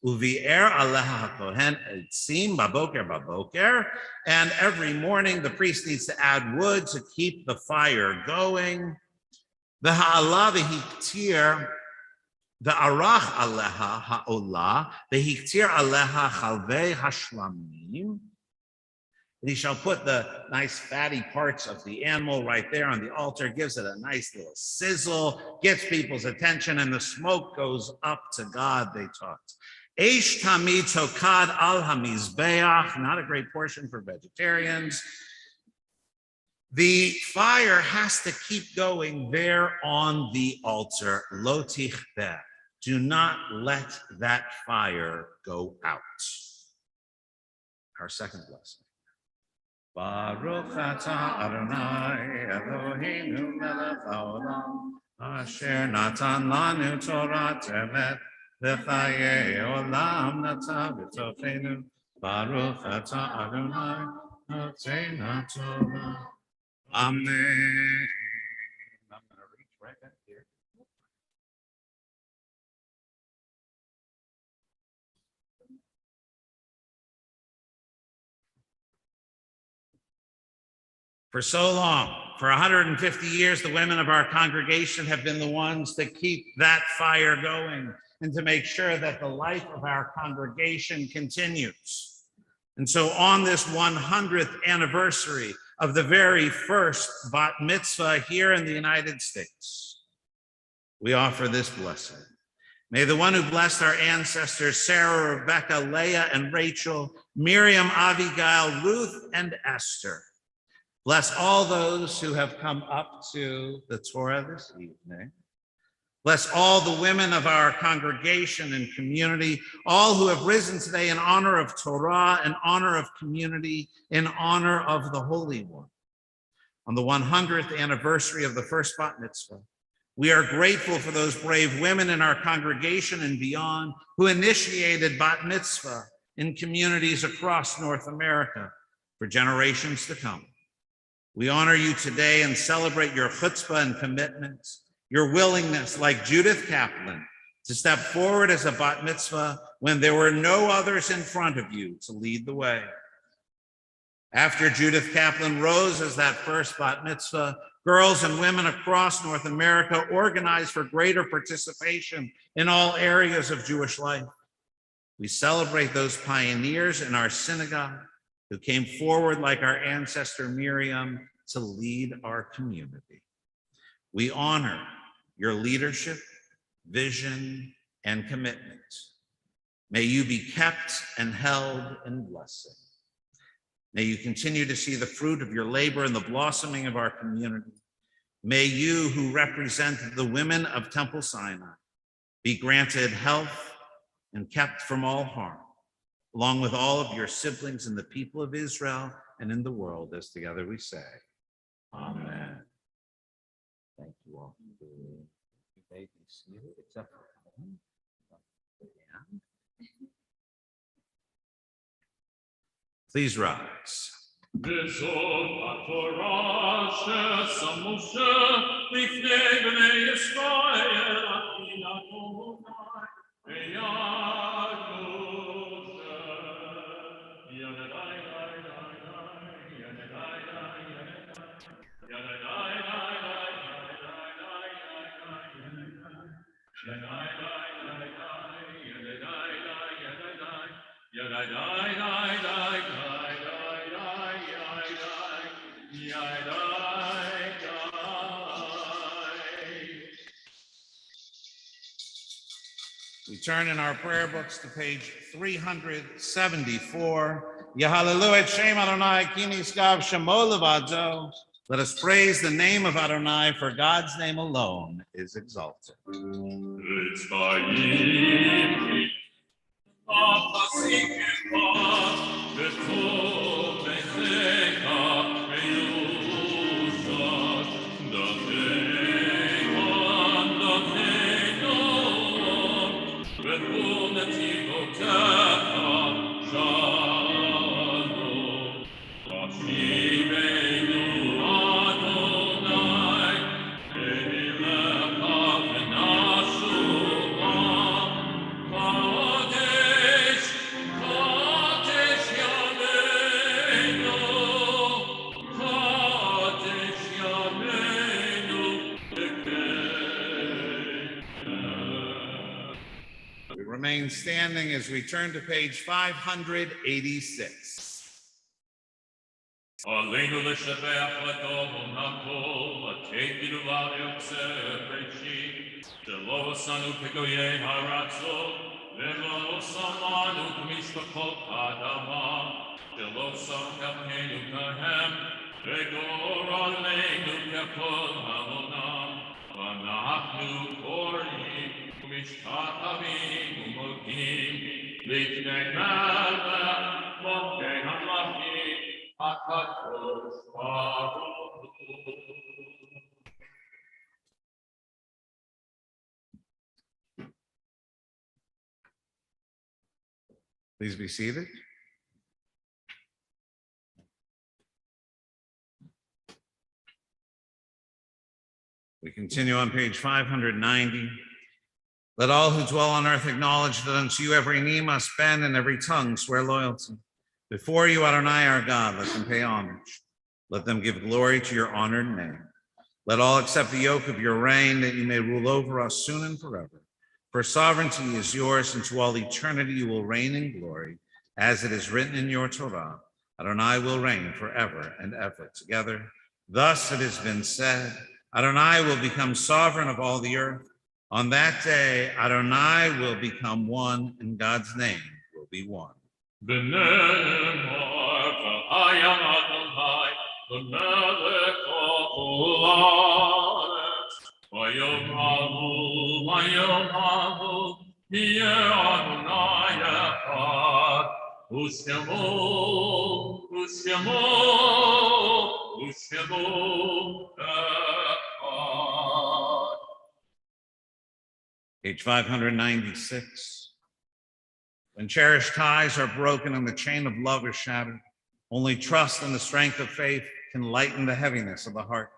Uvi'er aleha hakohen etzim baboker baboker. And every morning the priest needs to add wood to keep the fire going. The ha'ala v'hiktir, the arach aleha ha'olah, v'hiktir aleha chalvei hashlamim. And he shall put the nice fatty parts of the animal right there on the altar, gives it a nice little sizzle, gets people's attention, and the smoke goes up to God, they taught. Eish tamid tokad al hamizbeach, not a great portion for vegetarians. The fire has to keep going there on the altar. Lo tichbeh. Do not let that fire go out. Our second blessing. Baruch atah Adonai Eloheinu melech haolam asher natan lanu Torah emet v'chayei olam natan b'tochenu. Baruch atah Adonai notei Torah. Amen. I'm going to reach right back here. For so long, for 150 years, the women of our congregation have been the ones to keep that fire going and to make sure that the life of our congregation continues. And so on this 100th anniversary of the very first bat mitzvah here in the United States, we offer this blessing. May the one who blessed our ancestors, Sarah, Rebecca, Leah, and Rachel, Miriam, Abigail, Ruth, and Esther, bless all those who have come up to the Torah this evening. Bless all the women of our congregation and community, all who have risen today in honor of Torah, in honor of community, in honor of the Holy One. On the 100th anniversary of the first bat mitzvah, we are grateful for those brave women in our congregation and beyond who initiated bat mitzvah in communities across North America for generations to come. We honor you today and celebrate your chutzpah and commitment, your willingness, like Judith Kaplan, to step forward as a bat mitzvah when there were no others in front of you to lead the way. After Judith Kaplan rose as that first bat mitzvah, girls and women across North America organized for greater participation in all areas of Jewish life. We celebrate those pioneers in our synagogue who came forward like our ancestor Miriam to lead our community. We honor your leadership, vision, and commitment. May you be kept and held in blessing. May you continue to see the fruit of your labor and the blossoming of our community. May you, who represent the women of Temple Sinai, be granted health and kept from all harm, along with all of your siblings and the people of Israel and in the world, as together we say, Amen. Thank you all. You may be seated, except for Helen. Please rise. We turn in our prayer books to page 374. Yahallelu et Shem Adonai Kinis Gav Shemo Levado. Let us praise the name of Adonai, for God's name alone is exalted. Remain standing as we turn to page 586. Aleinu לשבח לדום הכל, הקהיל והיוצר בראשית, שלא עשנו כגויי הארצות, ולא שמענו כמשפחות האדמה, שלא שחקנו כהם, וגורלנו ככל העולם, ואנחנו קוראים ומשתחווים ומודים לפני מלך מלכי המלכים הקדוש ברוך הוא. Please be seated. We continue on page 590. Let all who dwell on earth acknowledge that unto you every knee must bend and every tongue swear loyalty. Before you, Adonai, our God, let them pay homage. Let them give glory to your honored name. Let all accept the yoke of your reign, that you may rule over us soon and forever. For sovereignty is yours, and to all eternity you will reign in glory, as it is written in your Torah. Adonai will reign forever and ever together. Thus it has been said, Adonai will become sovereign of all the earth. On that day, Adonai will become one, and God's name will be one. ונאמר והיה אדוני למלך כל הארץ ויום ההוא יהיה אדוני אחד ושמו אחד. Page 596. When cherished ties are broken and the chain of love is shattered, only trust and the strength of faith can lighten the heaviness of the heart.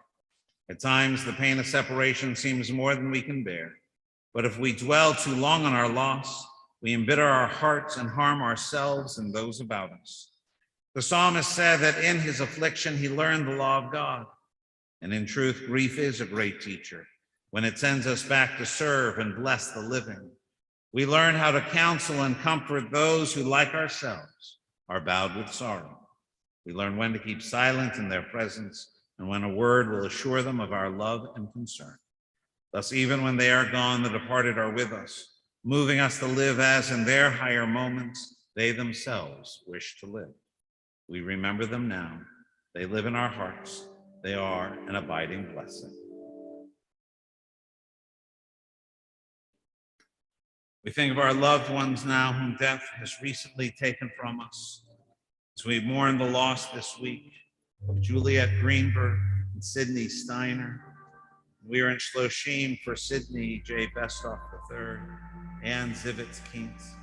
At times, the pain of separation seems more than we can bear. But if we dwell too long on our loss, we embitter our hearts and harm ourselves and those about us. The psalmist said that in his affliction, he learned the law of God. And in truth, grief is a great teacher when it sends us back to serve and bless the living. We learn how to counsel and comfort those who, like ourselves, are bowed with sorrow. We learn when to keep silent in their presence and when a word will assure them of our love and concern. Thus, even when they are gone, the departed are with us. moving us to live as in their higher moments they themselves wish to live. We remember them now. They live in our hearts. They are an abiding blessing. We think of our loved ones now whom death has recently taken from us. As we mourn the loss this week of Juliet Greenberg and Sidney Steiner. We are in Shloshim for Sidney J. Bestoff III, Ann Zivitz-Keens,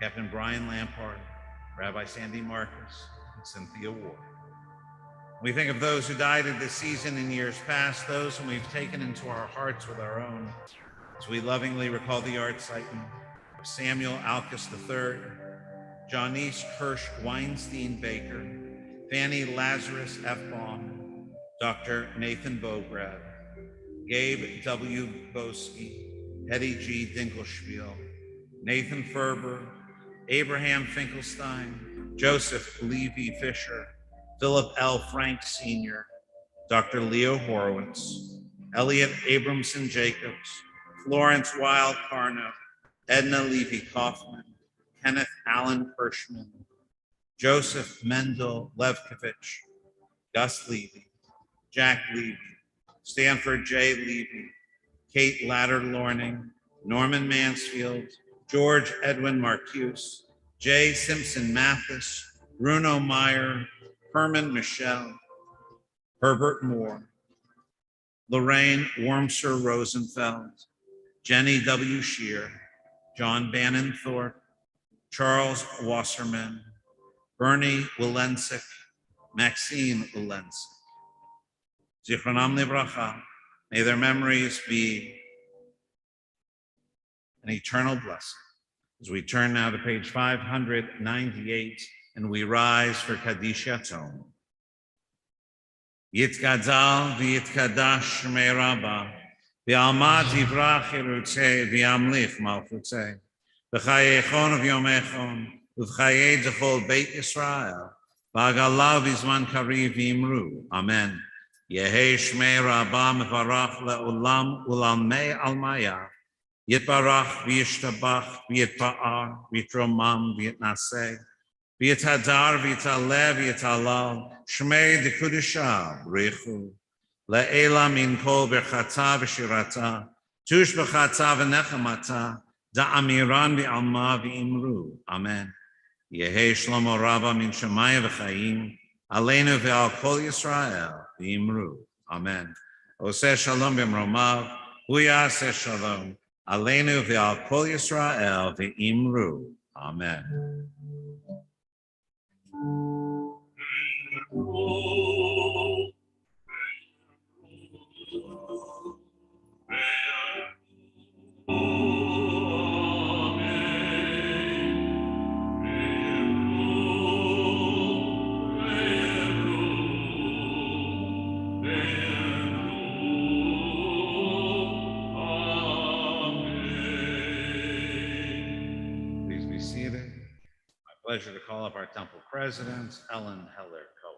Captain Brian Lampard, Rabbi Sandy Marcus, and Cynthia Ward. We think of those who died in this season in years past, those whom we've taken into our hearts with our own, as we lovingly recall the yahrzeit of Samuel Alkus III, Janice Kirsch Weinstein Baker, Fanny Lazarus F. Baum, Dr. Nathan Bograd, Gabe W. Boski, Hetty G. Dinkelspiel, Nathan Ferber, Abraham Finkelstein, Joseph Levy Fisher, Philip L. Frank Sr., Dr. Leo Horowitz, Elliot Abramson Jacobs, Florence Weil Carno, Edna Levy Kaufman, Kenneth Allen Kirschman, Joseph Mendel Levkovich, Gus Levy, Jack Levy, Stanford J. Levy, Kate Latter Lorning, Norman Mansfield, George Edwin Marcuse, J. Simpson Mathis, Bruno Meyer, Herman Michel, Herbert Moore, Lorraine Wormser Rosenfeld, Jenny W. Shear, John Bannon Thorpe, Charles Wasserman, Bernie Wilensik, Maxine Wilensik. Zichronam Livracha, may their memories be an eternal blessing. As we turn now to page 598, and we rise for Kaddish Yatom. Yitkadal v'yitkadash shmei Rabbah, v'alma tivrach yirutzei v'yamlich malchutzei, v'chayechon v'yomechon, v'chayei zechol Beit Yisrael, v'agalav v'zman kariv v'imru. Amen. Yehei shmei Rabbah mevarach le'olam u'lalmei almaya, yitbarach v'yishtabach v'yitpa'ar v'yitromam v'yitnaseh, v'yitadar v'yitaleh v'yitalal, shmei dekudisha b'richu, le'ela min kol berchata v'shirata, tush b'chata v'nechamata, da'amiran v'alma v'imru. Amen. Yehei shlomo Rabbah min shemaya v'chayim, aleinu ve'al kol Yisrael v'imru. Amen. Oseh shalom b'mromav, hu yaseh shalom, aleinu ve'al kol Yisrael v'imru. Amen. Please be seated. My pleasure to call up our temple president, Ellen Heller Cohen.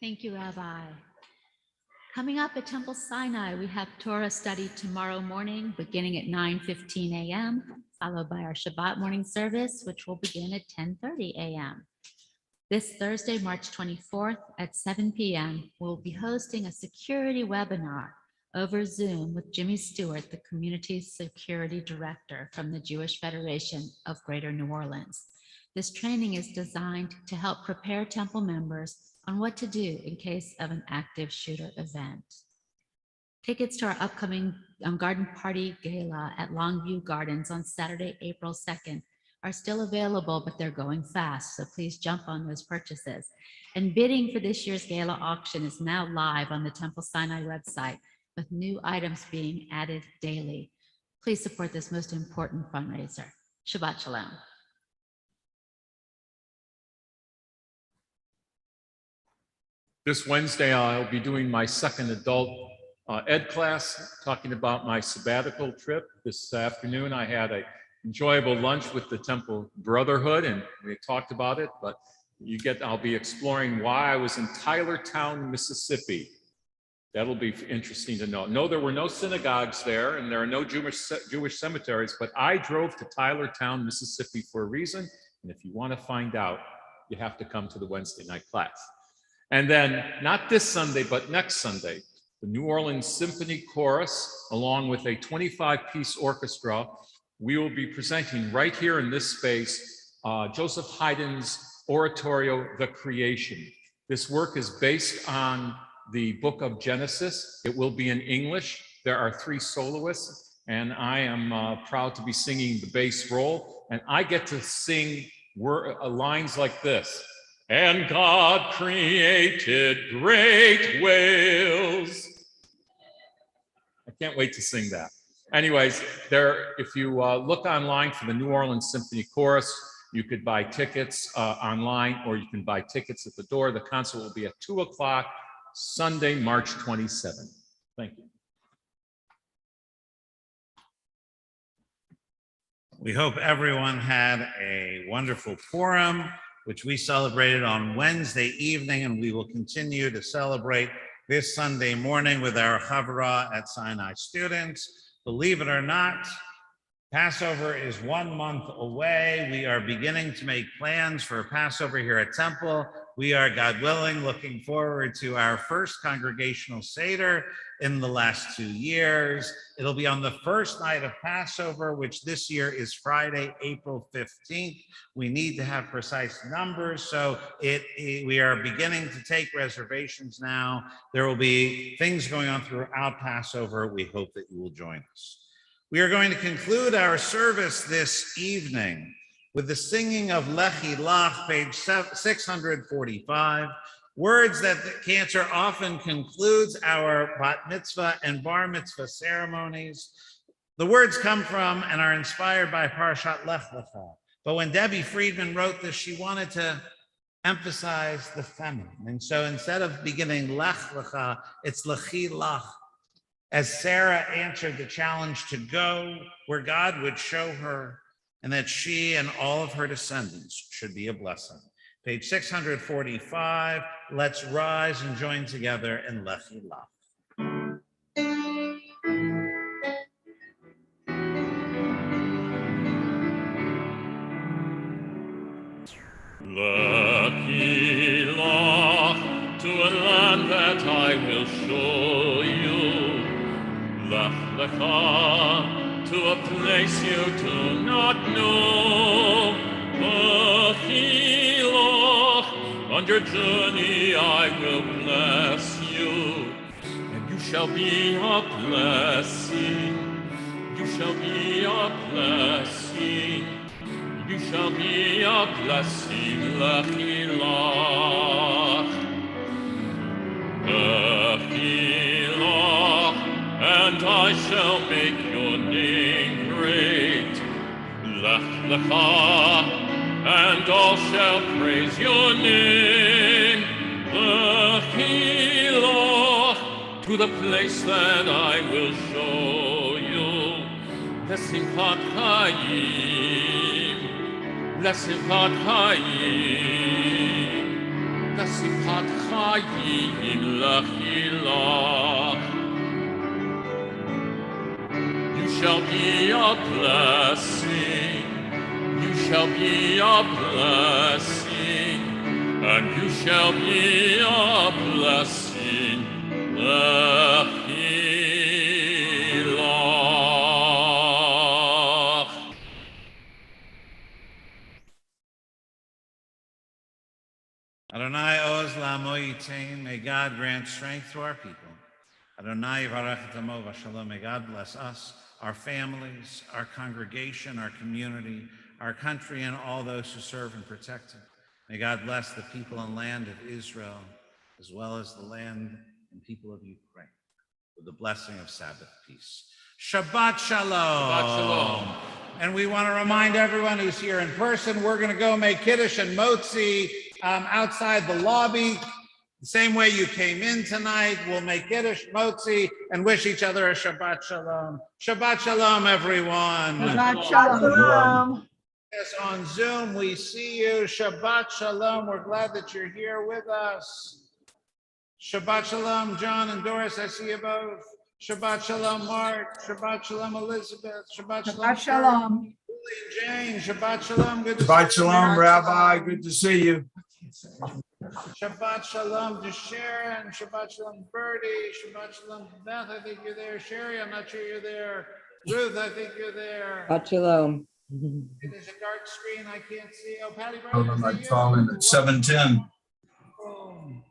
Thank you, Rabbi. Coming up at Temple Sinai, we have Torah study tomorrow morning, beginning at 9:15 a.m., followed by our Shabbat morning service, which will begin at 10:30 a.m. This Thursday, March 24th at 7 p.m., we'll be hosting a security webinar over Zoom with Jimmy Stewart, the Community Security Director from the Jewish Federation of Greater New Orleans. This training is designed to help prepare temple members on what to do in case of an active shooter event. Tickets to our upcoming Garden Party Gala at Longview Gardens on Saturday, April 2nd are still available, but they're going fast, so please jump on those purchases. And bidding for this year's gala auction is now live on the Temple Sinai website, with new items being added daily. Please support this most important fundraiser. Shabbat Shalom. This Wednesday, I'll be doing my second adult ed class, talking about my sabbatical trip. This afternoon, I had an enjoyable lunch with the Temple Brotherhood, and we talked about it, but I'll be exploring why I was in Tylertown, Mississippi. That'll be interesting to know. No, there were no synagogues there, and there are no Jewish cemeteries, but I drove to Tylertown, Mississippi for a reason. And if you want to find out, you have to come to the Wednesday night class. And then, not this Sunday, but next Sunday, the New Orleans Symphony Chorus, along with a 25-piece orchestra, we will be presenting right here in this space, Joseph Haydn's oratorio, The Creation. This work is based on the book of Genesis. It will be in English. There are 3 soloists, and I am proud to be singing the bass role. And I get to sing lines like this. And God created great whales. I can't wait to sing that. Anyways, if you look online for the New Orleans Symphony Chorus, you could buy tickets online, or you can buy tickets at the door. The concert will be at 2 o'clock, Sunday, March 27th. Thank you. We hope everyone had a wonderful Purim, which we celebrated on Wednesday evening, and we will continue to celebrate this Sunday morning with our Chavurah at Sinai students. Believe it or not, Passover is 1 month away. We are beginning to make plans for Passover here at Temple. We are, God willing, looking forward to our first congregational Seder in the last 2 years. It'll be on the first night of Passover, which this year is Friday, April 15th. We need to have precise numbers, so we are beginning to take reservations now. There will be things going on throughout Passover. We hope that you will join us. We are going to conclude our service this evening with the singing of Lechi Lach, page 645, words that the cantor often concludes our bat mitzvah and bar mitzvah ceremonies. The words come from and are inspired by Parashat Lech Lecha. But when Debbie Friedman wrote this, she wanted to emphasize the feminine. And so instead of beginning Lech Lecha, it's Lechi Lach. As Sarah answered the challenge to go where God would show her, and that she and all of her descendants should be a blessing. Page 645, let's rise and join together in Lechi Lach. Lechi Lach, to a land that I will show you. Lech Lecha, to a place you do not know. Lechi Lach, on your journey I will bless you, and you shall be a blessing. You shall be a blessing. You shall be a blessing. Lechi Lach. Lechi Lach, and I shall make your name great. Lech Lecha, and all shall praise your name. Lechi Lach, to the place that I will show you. Lesimchat Chaim, Lesimchat Chaim, Lesimchat Chaim, Lechi Lach. You shall be a blessing, you shall be a blessing, and you shall be a blessing. Lechi Lach. Adonai Oz La'amo Yitain, may God grant strength to our people. Adonai Yivarech et Amo v'Shalom, may God bless us, our families, our congregation, our community, our country, and all those who serve and protect it. May God bless the people and land of Israel, as well as the land and people of Ukraine, with the blessing of Sabbath peace. Shabbat Shalom. Shabbat Shalom. And we want to remind everyone who's here in person, we're going to go make Kiddush and Motzi outside the lobby. The same way you came in tonight, we'll make Kiddush, Motzi, and wish each other a Shabbat Shalom. Shabbat Shalom, everyone. Shabbat Shalom. Yes, on Zoom, we see you. Shabbat Shalom. We're glad that you're here with us. Shabbat Shalom, John and Doris. I see you both. Shabbat Shalom, Mark. Shabbat Shalom, Elizabeth. Shabbat Shalom, Shabbat shalom. Julie and Jane. Shabbat Shalom. Good to Shabbat see you. shalom, Rabbi. Good to see you. Shabbat Shalom to Sharon. Shabbat Shalom, Birdie. Shabbat Shalom, Beth. I think you're there. Sherry, I'm not sure you're there. Ruth, I think you're there. Shabbat shalom. It is a dark screen. I can't see. Oh, Patty Oh, Brown, is I'm that calling you? at 7:10. Boom.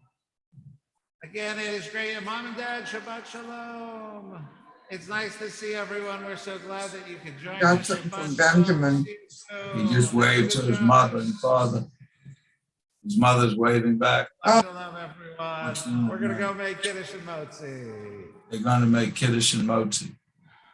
Again, it is great. Mom and Dad, Shabbat Shalom. It's nice to see everyone. We're so glad that you could join Got us. something Shabbat from Shalom. Benjamin. See you He just soon. waved to his mother and father. His mother's waving back. Shabbat Shalom, everyone. Shalom. We're going to go make Kiddush and Motzi. They're going to make Kiddush and Motzi.